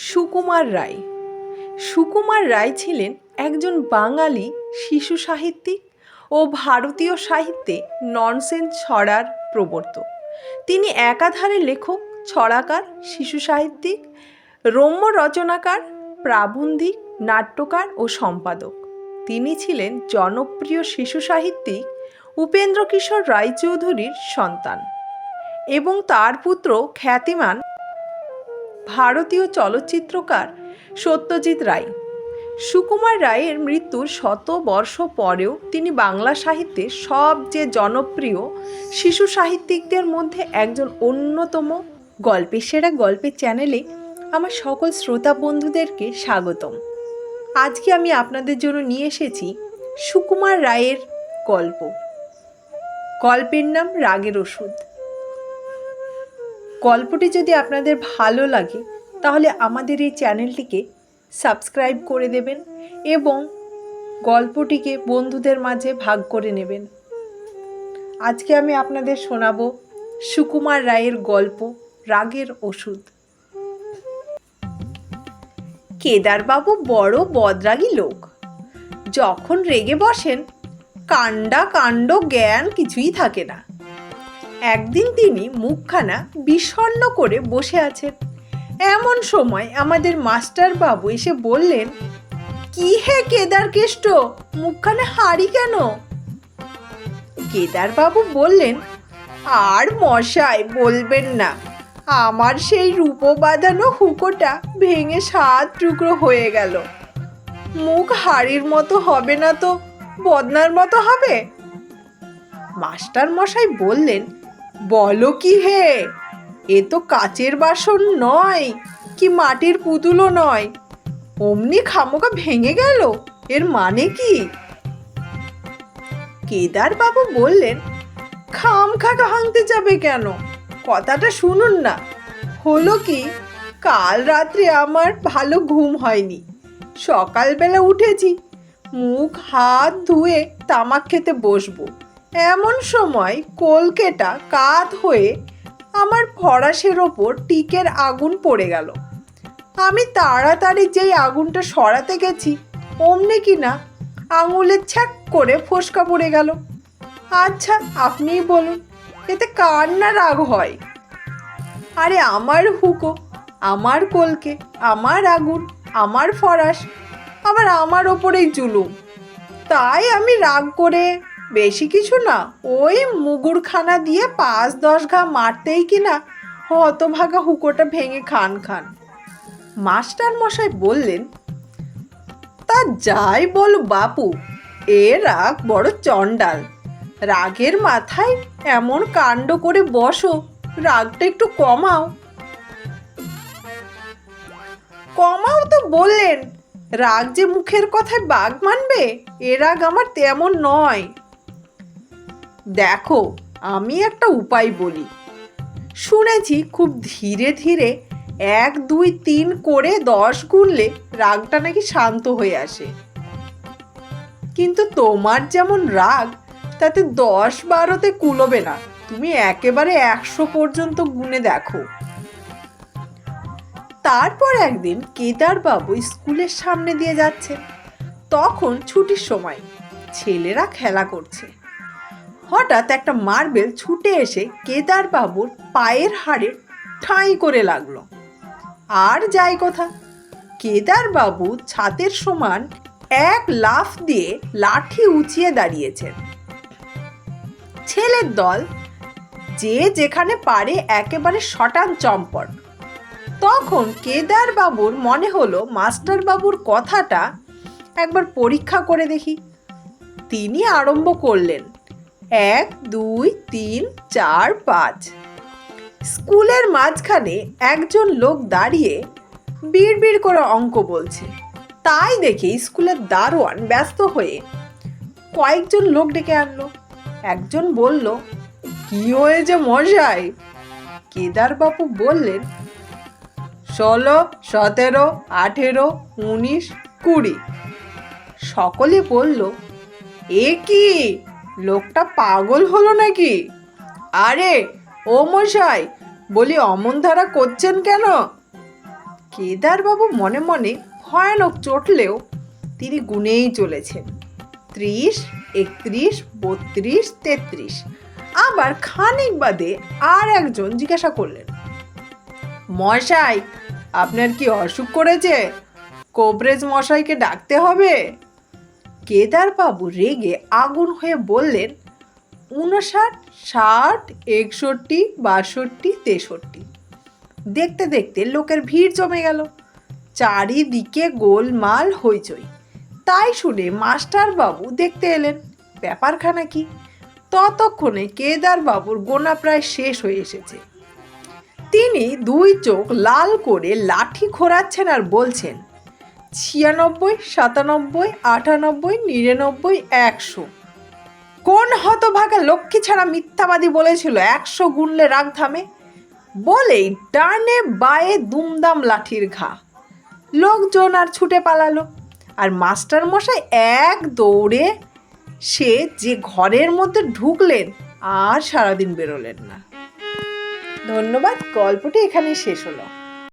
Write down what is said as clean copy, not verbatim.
সুকুমার রায়। সুকুমার রায় ছিলেন একজন বাঙালি শিশু সাহিত্যিক ও ভারতীয় সাহিত্যে ননসেন্স ছড়ার প্রবর্তক। তিনি একাধারে লেখক, ছড়াকার, শিশু সাহিত্যিক, রম্য রচনাকার, প্রাবন্ধিক, নাট্যকার ও সম্পাদক। তিনি ছিলেন জনপ্রিয় শিশু সাহিত্যিক উপেন্দ্রকিশোর রায়চৌধুরীর সন্তান এবং তার পুত্র খ্যাতিমান ভারতীয় চলচ্চিত্রকার সত্যজিৎ রায়। সুকুমার রায়ের মৃত্যুর 100 বর্ষ পরেও তিনি বাংলা সাহিত্যের সবচেয়ে জনপ্রিয় শিশু সাহিত্যিকদের মধ্যে একজন অন্যতম। গল্পের সেরা গল্পের চ্যানেলে আমার সকল শ্রোতা বন্ধুদেরকে স্বাগতম। আজকে আমি আপনাদের জন্য নিয়ে এসেছি সুকুমার রায়ের গল্প। গল্পের নাম রাগের ওষুধ। গল্পটি যদি আপনাদের ভালো লাগে তাহলে আমাদের এই চ্যানেলটিকে সাবস্ক্রাইব করে দেবেন এবং গল্পটিকে বন্ধুদের মাঝে ভাগ করে নেবেন। আজকে আমি আপনাদের শোনাবো সুকুমার রায়ের গল্প রাগের ওষুধ। কেদারবাবু বড় বদরাগী লোক। যখন রেগে বসেন কাণ্ডা কাণ্ড জ্ঞান কিছুই থাকে না। একদিন তিনি মুখখানা বিষণ্ণ করে বসে আছেন। এমন সময় আমাদের মাস্টার বাবু এসে বললেন, কি হে কেদার কেষ্ট, মুখখানে হাড়ি কেন? কেদার বাবু বললেন, আর মশাই বলবেন না, আমার সেই রূপো বাঁধানো হুকোটা ভেঙে 7 টুকরো হয়ে গেল। মুখ হাড়ির মতো হবে না তো বদনার মতো হবে? মাস্টার মশাই বললেন, বলো কি হে, এ তো কাচের বাসন নয় কি মাটির পুতুলও নয়, অমনি খামোকা ভেঙে গেল, এর মানে কি? কেদার বাবু বললেন, খামখা ভাঙতে যাবে কেন, কথাটা শুনুন না। হলো কি, কাল রাত্রে আমার ভালো ঘুম হয়নি। সকালবেলা উঠেছি, মুখ হাত ধুয়ে তামাক খেতে বসবো, এমন সময় কলকেটা কাত হয়ে আমার ফরাসের ওপর টিকের আগুন পড়ে গেল। আমি তাড়াতাড়ি যেই আগুনটা সরাতে গেছি, অমনি কিনা আঙুলের ছ্যাক করে ফোসকা পড়ে গেল। আচ্ছা আপনিই বলুন, এতে কার না রাগ হয়? আরে আমার হুকো, আমার কলকে, আমার আগুন, আমার ফরাস, আবার আমার ওপরেই জুলুম। তাই আমি রাগ করে বেশি কিছু না, ওই মুগুরখানা দিয়ে 5-10 ঘা মারতেই কিনা হতভাগা হুকোটা ভেঙে খান খান। মাস্টার মশাই বললেন, তা যাই বল বাপু, এ রাগ বড় চণ্ডাল। রাগের মাথায় এমন কাণ্ড করে বসো, রাগটা একটু কমাও। কমাও তো বললেন, রাগ যে মুখের কথায় বাগ মানবে, এ রাগ আমার তেমন নয়। দেখো, আমি একটা উপায় বলি। শুনেছি খুব ধীরে ধীরে 1, 2, 3 করে 10 গুনলে রাগটা নাকি শান্ত হয়ে আসে। কিন্তু তোমার যেমন রাগ, তাতে 10-12তে কুলোবে না। তুমি একেবারে 100 পর্যন্ত গুনে দেখো। তারপর একদিন কেদারবাবু স্কুলের সামনে দিয়ে যাচ্ছেন। তখন ছুটির সময়, ছেলেরা খেলা করছে। হঠাৎ একটা মার্বেল ছুটে এসে কেদারবাবুর পায়ের হাড়ে ঠাঁই করে লাগলো। আর যাই কথা, কেদারবাবু ছাতের সমান এক লাফ দিয়ে লাঠি উঁচিয়ে দাঁড়িয়েছেন। ছেলের দল যে যেখানে পারে একেবারে শটান চম্পট। তখন কেদারবাবুর মনে হলো মাস্টার বাবুর কথাটা একবার পরীক্ষা করে দেখি। তিনি আরম্ভ করলেন, 1, 2, 3, 4, 5। স্কুলের মাঝখানে একজন লোক দাঁড়িয়ে বিড়বিড় করে অঙ্ক বলছে। তাই দেখে স্কুলের দারোয়ান ব্যস্ত হয়ে কয়েকজন লোক ডেকে আনলো। একজন বলল, কি হয়েছে মশাই? কেদারবাবু বললেন, 16, 17, 18, 19, 20। সকলে বলল, এ কি, লোকটা পাগল হলো নাকি? আরে ও মশাই, বলি অমন ধারা করছেন কেন? কেদারবাবু মনে মনে ভয়ানক চটলেও তিনি গুনেই চলেছেন। 30, 31, 32, 33। আবার খানিক বাদে আর একজন জিজ্ঞাসা করলেন, মশাই আপনার কি অসুখ করেছে? কোবরেজ মশাইকে ডাকতে হবে। কেদারবাবু রেগে আগুন হয়ে বললেন, 59, 60, 61, 62, 63। দেখতে দেখতে লোকের ভিড় জমে গেল, চারিদিকে গোলমাল হইচই। তাই শুনে মাস্টারবাবু দেখতে এলেন ব্যাপারখানা কি। ততক্ষণে কেদারবাবুর গোনা প্রায় শেষ হয়ে এসেছে। তিনি দুই চোখ লাল করে লাঠি ঘোরাচ্ছেন আর বলছেন, 96, 97, 98, 99, 100। কোন হতভাগা লক্ষ্মী ছাড়া মিথ্যাবাদী বলেছিল 100 গুনলে রাগ থামে? বলেই ডানে বায়ে দুমদাম লাঠির ঘা। লোকজন আর ছুটে পালালো, আর মাস্টার মশাই এক দৌড়ে সে যে ঘরের মধ্যে ঢুকলেন আর সারাদিন বেরোলেন না। ধন্যবাদ। গল্পটি এখানেই শেষ হলো।